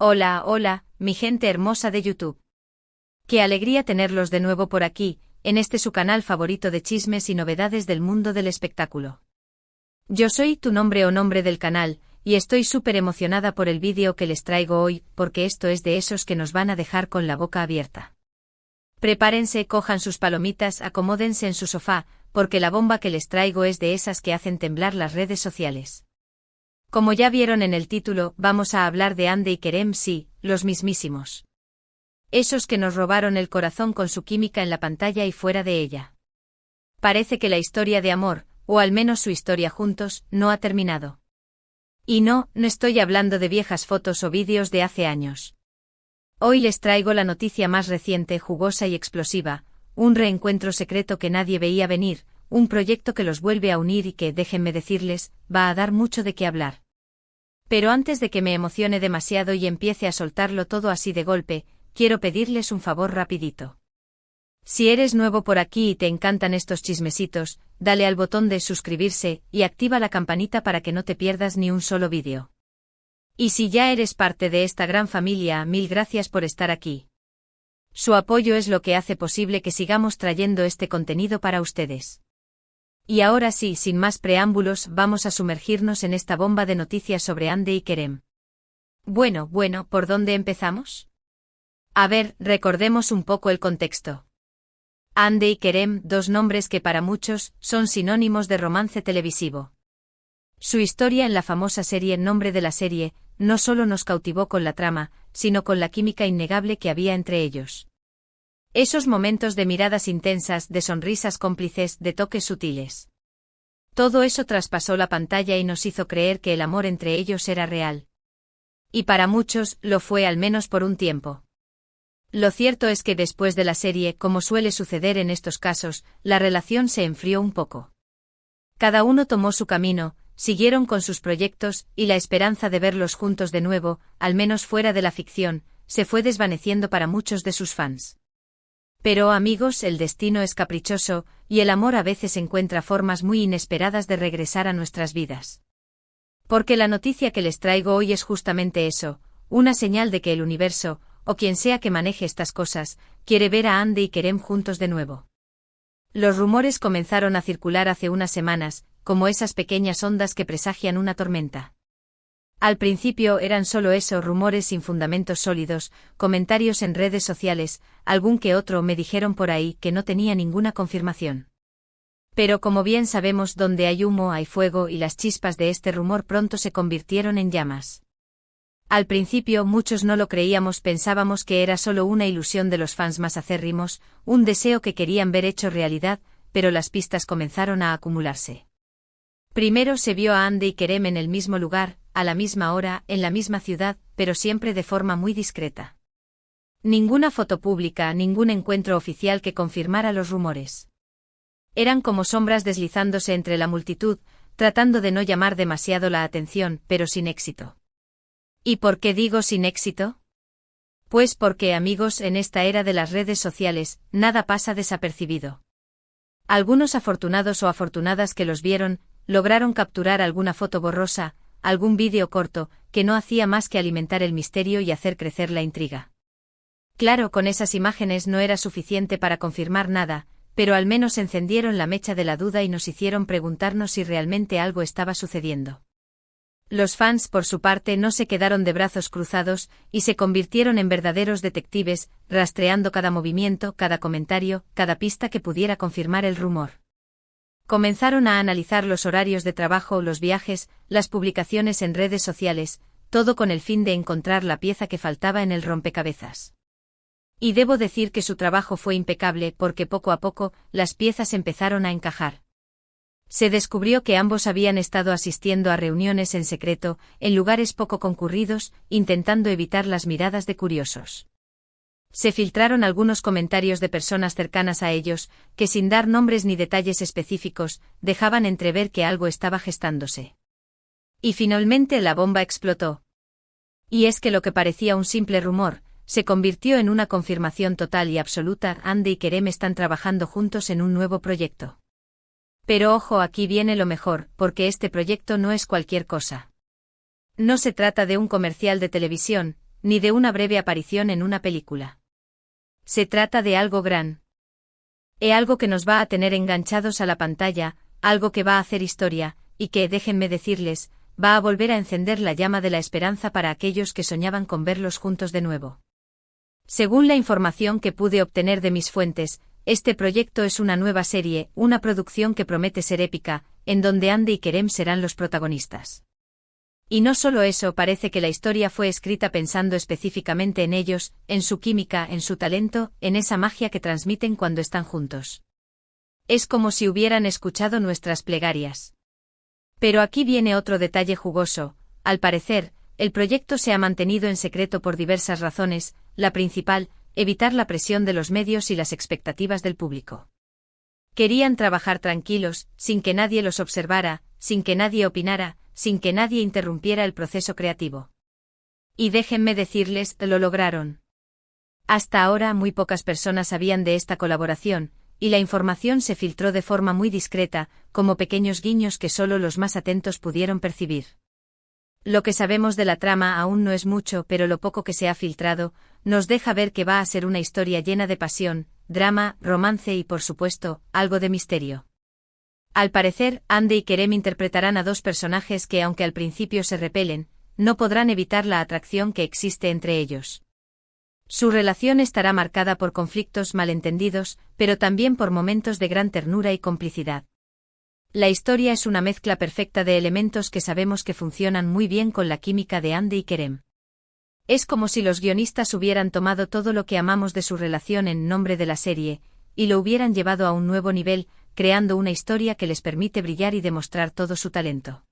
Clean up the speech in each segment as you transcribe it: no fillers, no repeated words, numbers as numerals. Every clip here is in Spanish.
Hola, hola, mi gente hermosa de YouTube. Qué alegría tenerlos de nuevo por aquí, en este su canal favorito de chismes y novedades del mundo del espectáculo. Yo soy tu nombre o nombre del canal, y estoy súper emocionada por el vídeo que les traigo hoy, porque esto es de esos que nos van a dejar con la boca abierta. Prepárense, cojan sus palomitas, acomódense en su sofá, porque la bomba que les traigo es de esas que hacen temblar las redes sociales. Como ya vieron en el título, vamos a hablar de Hande y Kerem, sí, los mismísimos. Esos que nos robaron el corazón con su química en la pantalla y fuera de ella. Parece que la historia de amor, o al menos su historia juntos, no ha terminado. Y no estoy hablando de viejas fotos o vídeos de hace años. Hoy les traigo la noticia más reciente, jugosa y explosiva, un reencuentro secreto que nadie veía venir, un proyecto que los vuelve a unir y que, déjenme decirles, va a dar mucho de qué hablar. Pero antes de que me emocione demasiado y empiece a soltarlo todo así de golpe, quiero pedirles un favor rapidito. Si eres nuevo por aquí y te encantan estos chismecitos, dale al botón de suscribirse y activa la campanita para que no te pierdas ni un solo vídeo. Y si ya eres parte de esta gran familia, mil gracias por estar aquí. Su apoyo es lo que hace posible que sigamos trayendo este contenido para ustedes. Y ahora sí, sin más preámbulos, vamos a sumergirnos en esta bomba de noticias sobre Hande y Kerem. Bueno, ¿por dónde empezamos? A ver, recordemos un poco el contexto. Hande y Kerem, dos nombres que para muchos son sinónimos de romance televisivo. Su historia en la famosa serie En nombre de la serie, no solo nos cautivó con la trama, sino con la química innegable que había entre ellos. Esos momentos de miradas intensas, de sonrisas cómplices, de toques sutiles. Todo eso traspasó la pantalla y nos hizo creer que el amor entre ellos era real. Y para muchos, lo fue al menos por un tiempo. Lo cierto es que después de la serie, como suele suceder en estos casos, la relación se enfrió un poco. Cada uno tomó su camino, siguieron con sus proyectos, y la esperanza de verlos juntos de nuevo, al menos fuera de la ficción, se fue desvaneciendo para muchos de sus fans. Pero amigos, el destino es caprichoso, y el amor a veces encuentra formas muy inesperadas de regresar a nuestras vidas. Porque la noticia que les traigo hoy es justamente eso, una señal de que el universo, o quien sea que maneje estas cosas, quiere ver a Hande y Kerem juntos de nuevo. Los rumores comenzaron a circular hace unas semanas, como esas pequeñas ondas que presagian una tormenta. Al principio eran solo eso, rumores sin fundamentos sólidos, comentarios en redes sociales, algún que otro me dijeron por ahí que no tenía ninguna confirmación. Pero como bien sabemos, donde hay humo hay fuego y las chispas de este rumor pronto se convirtieron en llamas. Al principio muchos no lo creíamos, pensábamos que era solo una ilusión de los fans más acérrimos, un deseo que querían ver hecho realidad, pero las pistas comenzaron a acumularse. Primero se vio a Hande y Kerem en el mismo lugar, a la misma hora, en la misma ciudad, pero siempre de forma muy discreta. Ninguna foto pública, ningún encuentro oficial que confirmara los rumores. Eran como sombras deslizándose entre la multitud, tratando de no llamar demasiado la atención, pero sin éxito. ¿Y por qué digo sin éxito? Pues porque, amigos, en esta era de las redes sociales, nada pasa desapercibido. Algunos afortunados o afortunadas que los vieron, lograron capturar alguna foto borrosa, algún vídeo corto, que no hacía más que alimentar el misterio y hacer crecer la intriga. Claro, con esas imágenes no era suficiente para confirmar nada, pero al menos encendieron la mecha de la duda y nos hicieron preguntarnos si realmente algo estaba sucediendo. Los fans, por su parte, no se quedaron de brazos cruzados, y se convirtieron en verdaderos detectives, rastreando cada movimiento, cada comentario, cada pista que pudiera confirmar el rumor. Comenzaron a analizar los horarios de trabajo, los viajes, las publicaciones en redes sociales, todo con el fin de encontrar la pieza que faltaba en el rompecabezas. Y debo decir que su trabajo fue impecable porque poco a poco, las piezas empezaron a encajar. Se descubrió que ambos habían estado asistiendo a reuniones en secreto, en lugares poco concurridos, intentando evitar las miradas de curiosos. Se filtraron algunos comentarios de personas cercanas a ellos, que sin dar nombres ni detalles específicos, dejaban entrever que algo estaba gestándose. Y finalmente la bomba explotó. Y es que lo que parecía un simple rumor, se convirtió en una confirmación total y absoluta. Hande y Kerem están trabajando juntos en un nuevo proyecto. Pero ojo, aquí viene lo mejor, porque este proyecto no es cualquier cosa. No se trata de un comercial de televisión, ni de una breve aparición en una película. Se trata de algo gran. Algo que nos va a tener enganchados a la pantalla, algo que va a hacer historia, y que, déjenme decirles, va a volver a encender la llama de la esperanza para aquellos que soñaban con verlos juntos de nuevo. Según la información que pude obtener de mis fuentes, este proyecto es una nueva serie, una producción que promete ser épica, en donde Andy y Kerem serán los protagonistas. Y no solo eso, parece que la historia fue escrita pensando específicamente en ellos, en su química, en su talento, en esa magia que transmiten cuando están juntos. Es como si hubieran escuchado nuestras plegarias. Pero aquí viene otro detalle jugoso. Al parecer, el proyecto se ha mantenido en secreto por diversas razones, la principal, evitar la presión de los medios y las expectativas del público. Querían trabajar tranquilos, sin que nadie los observara, sin que nadie opinara, sin que nadie interrumpiera el proceso creativo. Y déjenme decirles, lo lograron. Hasta ahora muy pocas personas sabían de esta colaboración, y la información se filtró de forma muy discreta, como pequeños guiños que solo los más atentos pudieron percibir. Lo que sabemos de la trama aún no es mucho, pero lo poco que se ha filtrado, nos deja ver que va a ser una historia llena de pasión, drama, romance y por supuesto, algo de misterio. Al parecer, Andy y Kerem interpretarán a dos personajes que aunque al principio se repelen, no podrán evitar la atracción que existe entre ellos. Su relación estará marcada por conflictos malentendidos, pero también por momentos de gran ternura y complicidad. La historia es una mezcla perfecta de elementos que sabemos que funcionan muy bien con la química de Andy y Kerem. Es como si los guionistas hubieran tomado todo lo que amamos de su relación en nombre de la serie, y lo hubieran llevado a un nuevo nivel, creando una historia que les permite brillar y demostrar todo su talento.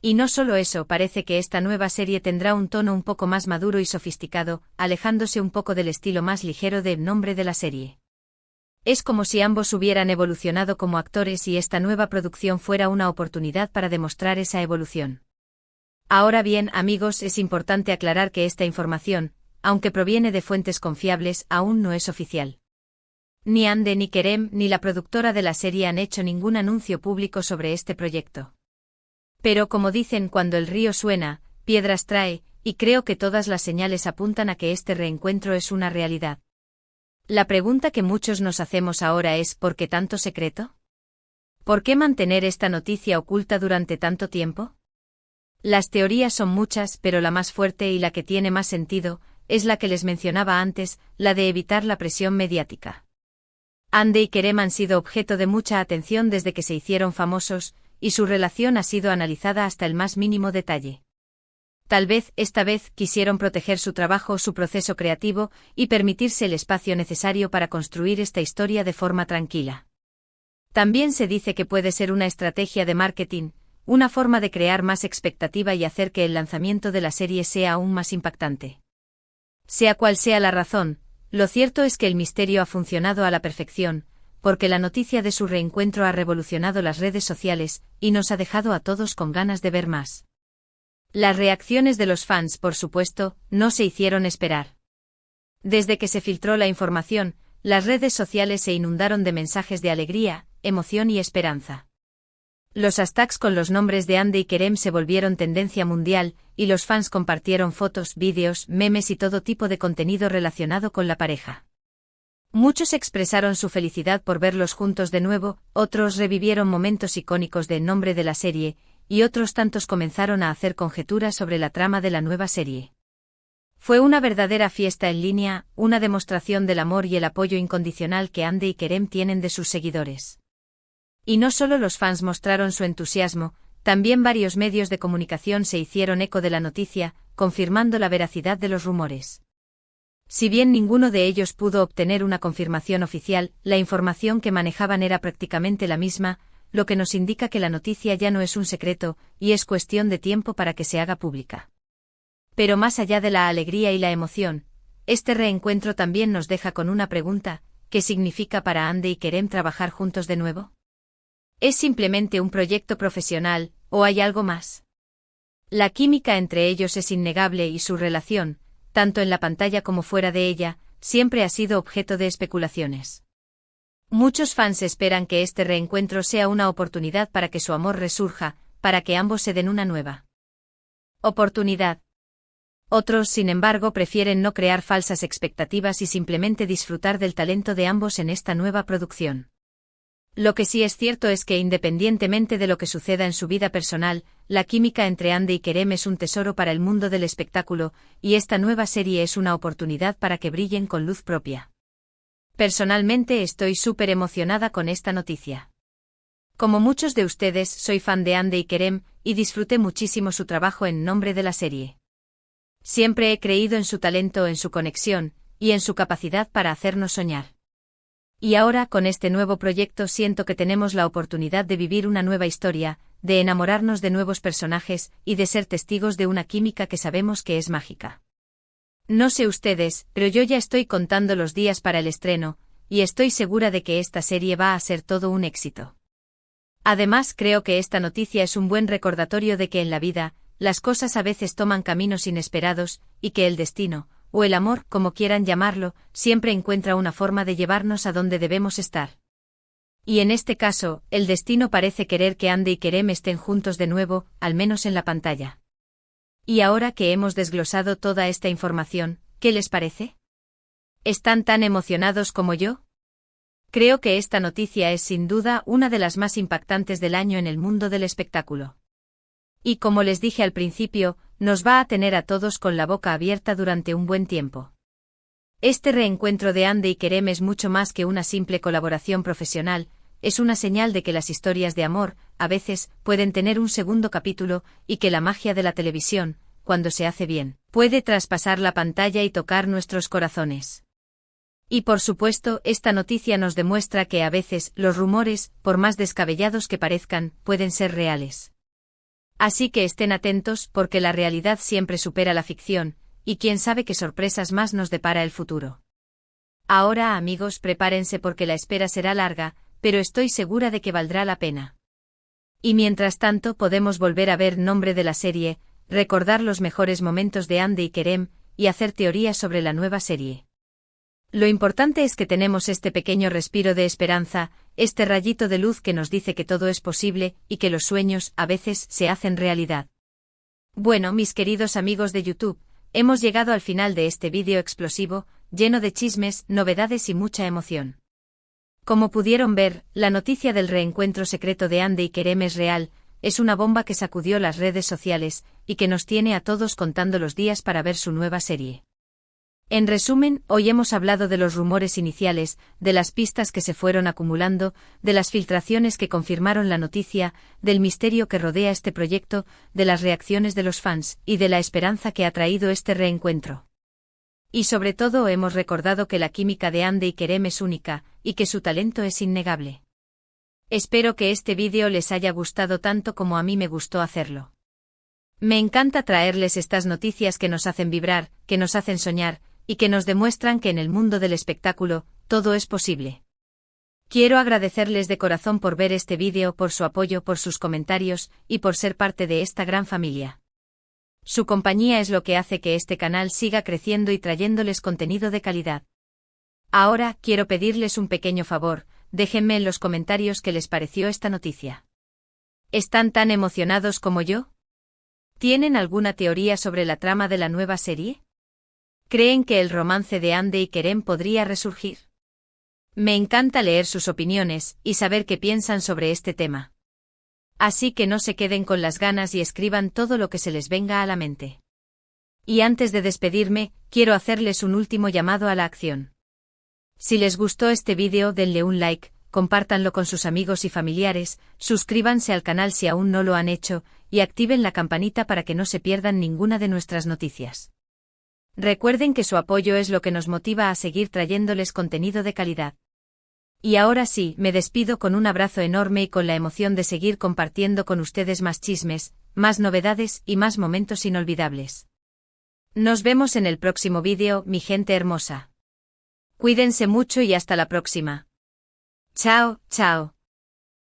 Y no solo eso, parece que esta nueva serie tendrá un tono un poco más maduro y sofisticado, alejándose un poco del estilo más ligero de nombre de la serie. Es como si ambos hubieran evolucionado como actores y esta nueva producción fuera una oportunidad para demostrar esa evolución. Ahora bien, amigos, es importante aclarar que esta información, aunque proviene de fuentes confiables, aún no es oficial. Ni Andy ni Kerem ni la productora de la serie han hecho ningún anuncio público sobre este proyecto. Pero como dicen, cuando el río suena, piedras trae, y creo que todas las señales apuntan a que este reencuentro es una realidad. La pregunta que muchos nos hacemos ahora es ¿por qué tanto secreto? ¿Por qué mantener esta noticia oculta durante tanto tiempo? Las teorías son muchas, pero la más fuerte y la que tiene más sentido, es la que les mencionaba antes, la de evitar la presión mediática. Andy y Kerem han sido objeto de mucha atención desde que se hicieron famosos, y su relación ha sido analizada hasta el más mínimo detalle. Tal vez, esta vez, quisieron proteger su trabajo, su proceso creativo, y permitirse el espacio necesario para construir esta historia de forma tranquila. También se dice que puede ser una estrategia de marketing, una forma de crear más expectativa y hacer que el lanzamiento de la serie sea aún más impactante. Sea cual sea la razón, lo cierto es que el misterio ha funcionado a la perfección, porque la noticia de su reencuentro ha revolucionado las redes sociales, y nos ha dejado a todos con ganas de ver más. Las reacciones de los fans, por supuesto, no se hicieron esperar. Desde que se filtró la información, las redes sociales se inundaron de mensajes de alegría, emoción y esperanza. Los hashtags con los nombres de Andy y Kerem se volvieron tendencia mundial, y los fans compartieron fotos, vídeos, memes y todo tipo de contenido relacionado con la pareja. Muchos expresaron su felicidad por verlos juntos de nuevo, otros revivieron momentos icónicos de En nombre de la serie, y otros tantos comenzaron a hacer conjeturas sobre la trama de la nueva serie. Fue una verdadera fiesta en línea, una demostración del amor y el apoyo incondicional que Andy y Kerem tienen de sus seguidores. Y no solo los fans mostraron su entusiasmo, también varios medios de comunicación se hicieron eco de la noticia, confirmando la veracidad de los rumores. Si bien ninguno de ellos pudo obtener una confirmación oficial, la información que manejaban era prácticamente la misma, lo que nos indica que la noticia ya no es un secreto, y es cuestión de tiempo para que se haga pública. Pero más allá de la alegría y la emoción, este reencuentro también nos deja con una pregunta: ¿qué significa para Andy y Kerem trabajar juntos de nuevo? ¿Es simplemente un proyecto profesional, o hay algo más? La química entre ellos es innegable y su relación, tanto en la pantalla como fuera de ella, siempre ha sido objeto de especulaciones. Muchos fans esperan que este reencuentro sea una oportunidad para que su amor resurja, para que ambos se den una nueva oportunidad. Otros, sin embargo, prefieren no crear falsas expectativas y simplemente disfrutar del talento de ambos en esta nueva producción. Lo que sí es cierto es que independientemente de lo que suceda en su vida personal, la química entre Hande y Kerem es un tesoro para el mundo del espectáculo, y esta nueva serie es una oportunidad para que brillen con luz propia. Personalmente estoy súper emocionada con esta noticia. Como muchos de ustedes, soy fan de Hande y Kerem, y disfruté muchísimo su trabajo en nombre de la serie. Siempre he creído en su talento, en su conexión, y en su capacidad para hacernos soñar. Y ahora, con este nuevo proyecto, siento que tenemos la oportunidad de vivir una nueva historia, de enamorarnos de nuevos personajes, y de ser testigos de una química que sabemos que es mágica. No sé ustedes, pero yo ya estoy contando los días para el estreno, y estoy segura de que esta serie va a ser todo un éxito. Además, creo que esta noticia es un buen recordatorio de que en la vida, las cosas a veces toman caminos inesperados, y que el destino, o el amor, como quieran llamarlo, siempre encuentra una forma de llevarnos a donde debemos estar. Y en este caso, el destino parece querer que Hande y Kerem estén juntos de nuevo, al menos en la pantalla. Y ahora que hemos desglosado toda esta información, ¿qué les parece? ¿Están tan emocionados como yo? Creo que esta noticia es sin duda una de las más impactantes del año en el mundo del espectáculo. Y como les dije al principio, nos va a tener a todos con la boca abierta durante un buen tiempo. Este reencuentro de Hande y Kerem es mucho más que una simple colaboración profesional, es una señal de que las historias de amor, a veces, pueden tener un segundo capítulo, y que la magia de la televisión, cuando se hace bien, puede traspasar la pantalla y tocar nuestros corazones. Y por supuesto, esta noticia nos demuestra que a veces, los rumores, por más descabellados que parezcan, pueden ser reales. Así que estén atentos, porque la realidad siempre supera la ficción, y quién sabe qué sorpresas más nos depara el futuro. Ahora, amigos, prepárense porque la espera será larga, pero estoy segura de que valdrá la pena. Y mientras tanto podemos volver a ver nombre de la serie, recordar los mejores momentos de Hande y Kerem, y hacer teorías sobre la nueva serie. Lo importante es que tenemos este pequeño respiro de esperanza, este rayito de luz que nos dice que todo es posible, y que los sueños, a veces, se hacen realidad. Bueno, mis queridos amigos de YouTube, hemos llegado al final de este vídeo explosivo, lleno de chismes, novedades y mucha emoción. Como pudieron ver, la noticia del reencuentro secreto de Hande y Kerem es real, es una bomba que sacudió las redes sociales, y que nos tiene a todos contando los días para ver su nueva serie. En resumen, hoy hemos hablado de los rumores iniciales, de las pistas que se fueron acumulando, de las filtraciones que confirmaron la noticia, del misterio que rodea este proyecto, de las reacciones de los fans, y de la esperanza que ha traído este reencuentro. Y sobre todo hemos recordado que la química de Hande y Kerem es única, y que su talento es innegable. Espero que este vídeo les haya gustado tanto como a mí me gustó hacerlo. Me encanta traerles estas noticias que nos hacen vibrar, que nos hacen soñar, y que nos demuestran que en el mundo del espectáculo, todo es posible. Quiero agradecerles de corazón por ver este vídeo, por su apoyo, por sus comentarios, y por ser parte de esta gran familia. Su compañía es lo que hace que este canal siga creciendo y trayéndoles contenido de calidad. Ahora, quiero pedirles un pequeño favor, déjenme en los comentarios qué les pareció esta noticia. ¿Están tan emocionados como yo? ¿Tienen alguna teoría sobre la trama de la nueva serie? ¿Creen que el romance de Hande y Kerem podría resurgir? Me encanta leer sus opiniones y saber qué piensan sobre este tema. Así que no se queden con las ganas y escriban todo lo que se les venga a la mente. Y antes de despedirme, quiero hacerles un último llamado a la acción. Si les gustó este vídeo, denle un like, compártanlo con sus amigos y familiares, suscríbanse al canal si aún no lo han hecho, y activen la campanita para que no se pierdan ninguna de nuestras noticias. Recuerden que su apoyo es lo que nos motiva a seguir trayéndoles contenido de calidad. Y ahora sí, me despido con un abrazo enorme y con la emoción de seguir compartiendo con ustedes más chismes, más novedades y más momentos inolvidables. Nos vemos en el próximo vídeo, mi gente hermosa. Cuídense mucho y hasta la próxima. Chao, chao.